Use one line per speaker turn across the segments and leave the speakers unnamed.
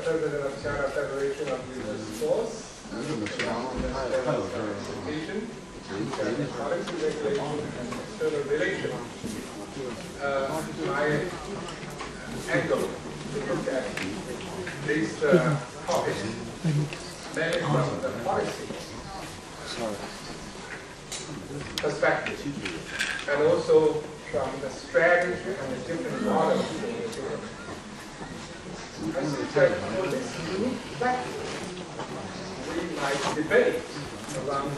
President of China Federation of Religious Sports, Education, Policy Regulation, and External Relations. My angle to look at this topic mainly from the policy perspective, and also from the strategy and the different models. I think that for this unique platform, we might debate around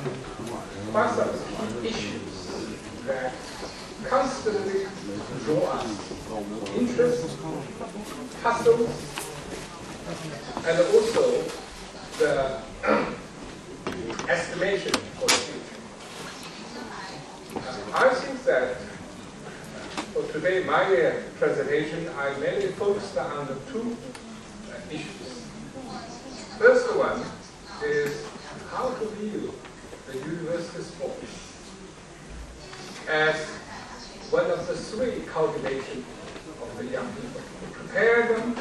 quite some issues that constantly draw us interest, hustles, and also the estimation for the future. I think that for today, my presentation, I mainly focused on the two issues. First one is how to view the university sports as one of the three cultivation of the young people, to prepare them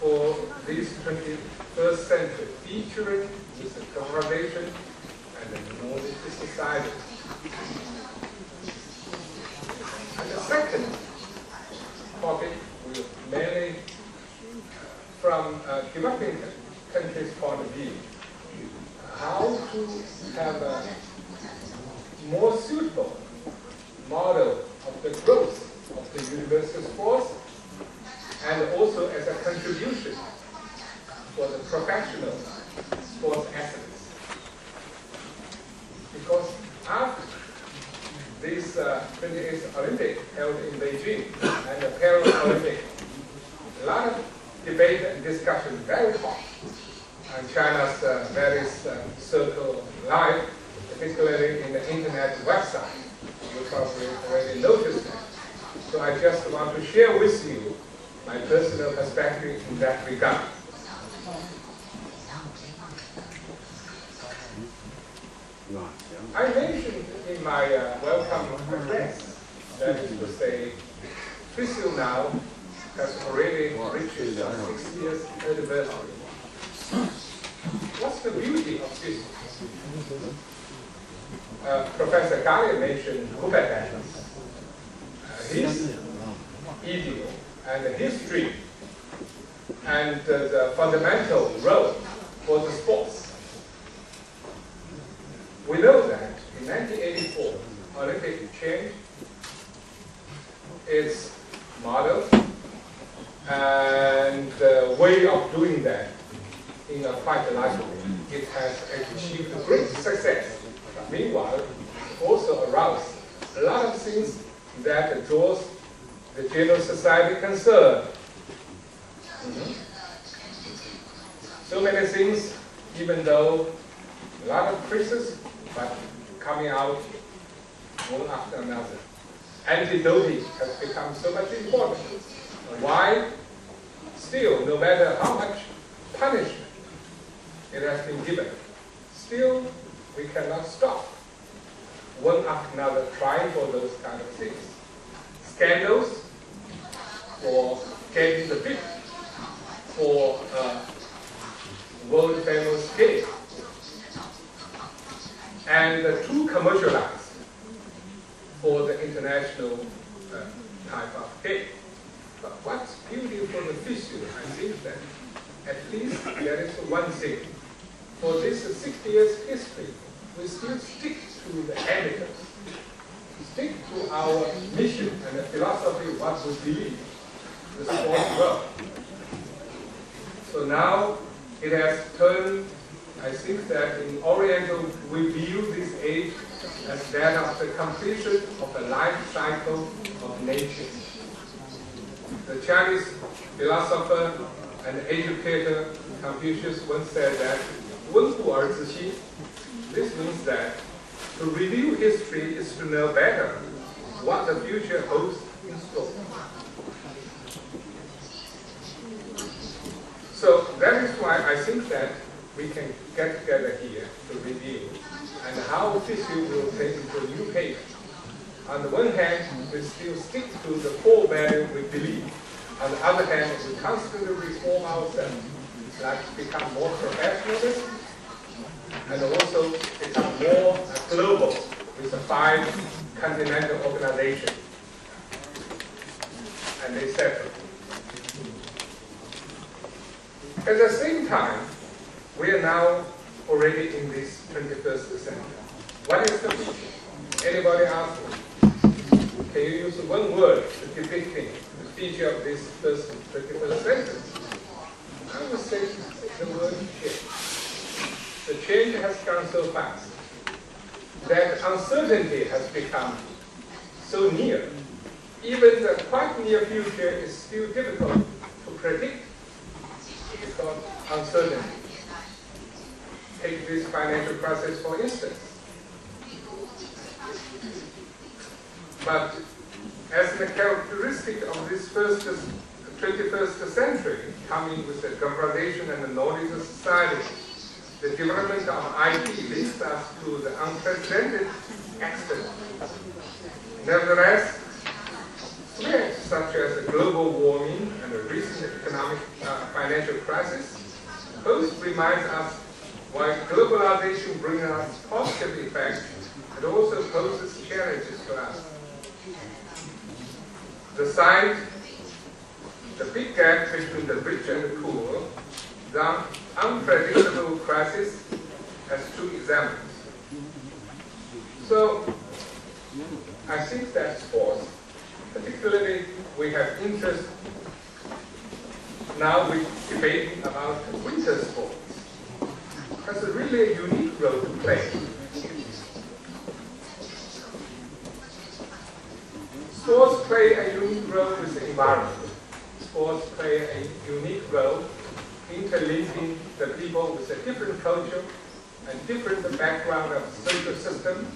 for this 21st century, featuring with the globalization and the knowledge society. And the second topic will mainly from developing countries' point of view, how to have a more suitable model of the growth of the university sports, and also as a contribution for the professional sports athletes. Because after this 28th Olympic held in Beijing and the Paralympic, a lot of debate and discussion very hot on China's various circle of life, particularly in the internet website. You probably already noticed that. So I just want to share with you my personal perspective in that regard. I mentioned in my welcome address, that is to say, FISU now has already reached its 6 years anniversary. What's the beauty of this? Professor Gali mentioned Kubernetes, his ideal and his dream, and the fundamental role for the sports. We know that in 1984, Olympic changed its model and way of doing that in a quite large way. It has achieved great success. Meanwhile, also aroused a lot of things that draws the general society concern. So many things, even though a lot of criticism, but coming out one after another. Anti-doping has become so much important. Why? Still, no matter how much punishment it has been given, still we cannot stop one after another trying for those kind of things. Scandals for getting the bid for world famous game, and too commercialized for the international type of game. But what's beautiful for the FISU, I think that at least there is one thing. For this 60 years history, we still stick to the evidence, stick to our mission and the philosophy of what we believe the sports world. So now it has turned, I think that in Oriental we view this age as that of the completion of the life cycle of nature. The Chinese philosopher and educator Confucius once said that 温故而知新. This means that to review history is to know better what the future holds in store. So that is why I think that we can get together here to review and how FISU will take into a new page. On the one hand, we still stick to the core value we believe. On the other hand, we constantly reform ourselves like become more professional and also become more global with the 5 continental organizations and etc. At the same time, we are now already in this 21st century. What is the feature? Anybody ask me? Can you use one word to depicting the feature of this 21st century? I would say the word change. The change has gone so fast that uncertainty has become so near. Even the quite near future is still difficult to predict because uncertainty. Take this financial crisis for instance. But as a characteristic of this 21st century, coming with the globalization and the knowledge of society, the development of IT leads us to the unprecedented extent. Nevertheless, threats such as the global warming and the recent economic financial crisis both remind us why globalization brings us positive effects, it also poses challenges to us. The big gap between the rich and the poor, the unpredictable crisis has 2 examples. So, I think that sports, particularly we have interest, now we're debating about winter sports, has a really a unique role to play. Sports play a unique role with the environment. Sports play a unique role interlinking the people with a different culture and different background of social system.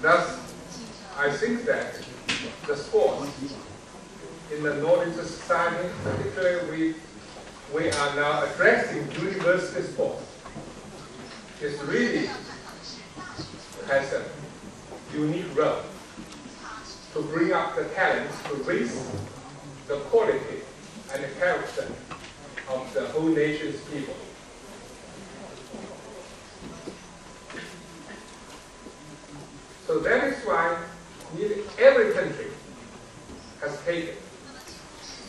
Thus, I think that the sports in the knowledge society, particularly we are now addressing university sports, is really has a unique role to bring up the talents, to raise the quality and the character of the whole nation's people. So that is why nearly every country has taken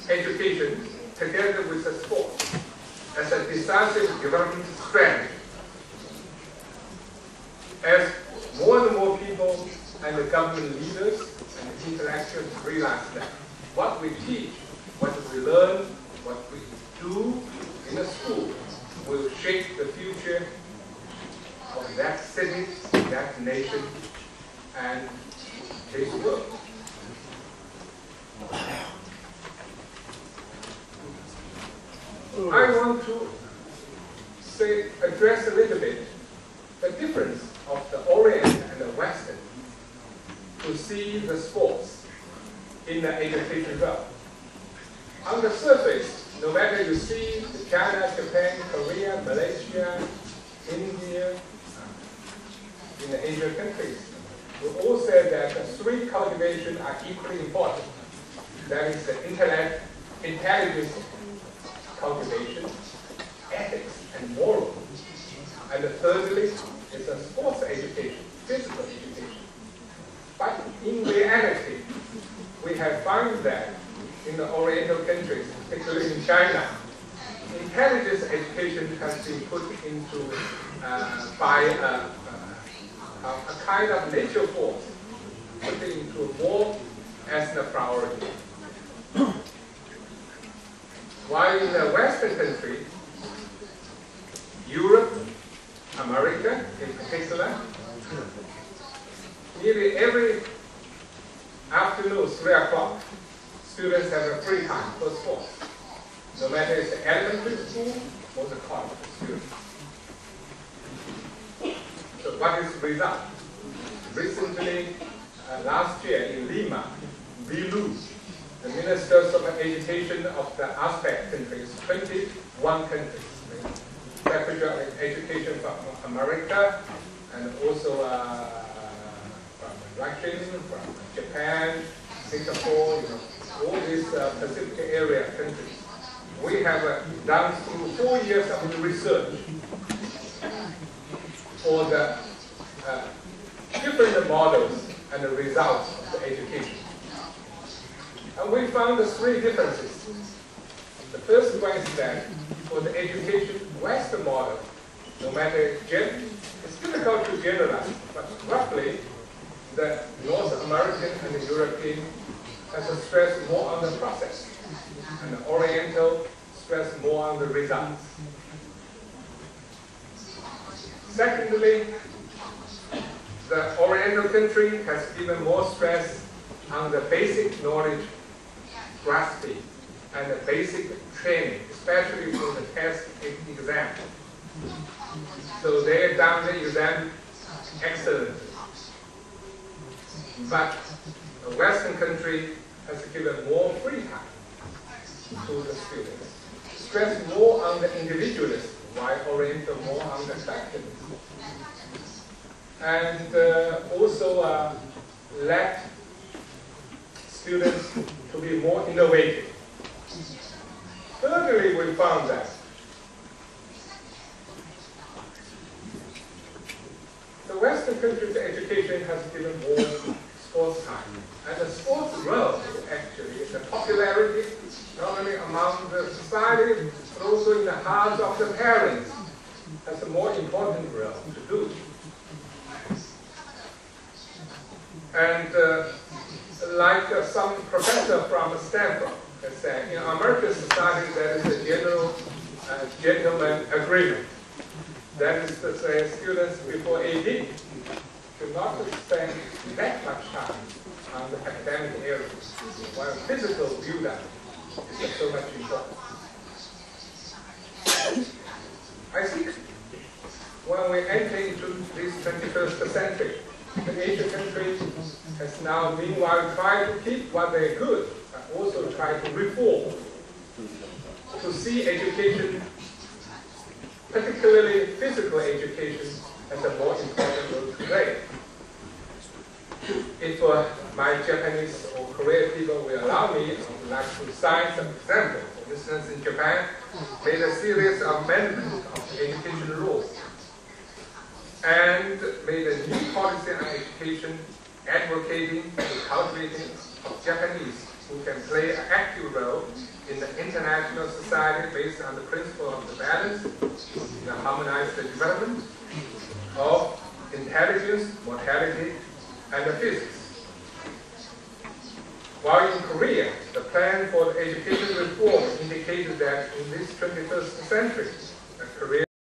education together with the sport as a decisive development strategy. As more and more people and the government leaders and intellectuals realize that what we teach, what we learn, what we do in the school will shape the future of that city, that nation, and this world. I want to address a little bit the difference of the Orient and the Western to see the sports in the education realm. On the surface, no matter you see China, Japan, Korea, Malaysia, India, in the Asian countries, we all say that the 3 cultivations are equally important. That is the intellect, intelligence cultivation, ethics, and moral. And thirdly is a sports education, physical education. But in reality, we have found that in the Oriental countries, particularly in China, intelligence education has been put into by a kind of nature force, put into more as the priority. While in the Western countries, Europe, America in particular, nearly every afternoon, 3 o'clock, students have a free time for sports. No matter it's the elementary school or the college student. So what is the result? Recently, last year in Lima, we lose the ministers of education of the ASPEC countries, 21 countries. Secretary of Education from America, and also from Russia, from Japan, Singapore, all these Pacific area countries, we have done through 4 years of research for the different models and the results of the education. And we found the 3 differences. The first one is that for the education Western model, no matter it's difficult to generalize, but roughly the North American and the European has a stress more on the process, and the Oriental stress more on the results. Secondly, the Oriental country has given more stress on the basic knowledge grasping and the basic training, especially for the test exam. So they have done the exam excellently. But the Western country has given more free time to the students, stress more on the individualism, while Oriental more on the collectivism. And also let students to be more innovative. Thirdly, we found that the Western country's education has given more sports time. And the sports role, actually, the popularity, not only among the society, but also in the hearts of the parents, has a more important role to do. And like some professor from Stanford has said, in American society there is a general gentleman agreement. That is to say, students before AD should not spend that much time on the academic areas, while physical build-up is so much important. I think when we enter into this 21st century, the Asian countries has now meanwhile tried to keep what they're good, but also try to reform, to see education, particularly physical education, as a more important role to play. If my Japanese or Korean people will allow me, I would like to cite some examples. For instance, in Japan, made a series of amendments of education laws and made a new policy on education advocating the cultivating of Japanese who can play an active role in the international society based on the principle of the balance, the harmonized development of intelligence, mortality, and the physics. While in Korea, the plan for the education reform indicated that in this 21st century, Korea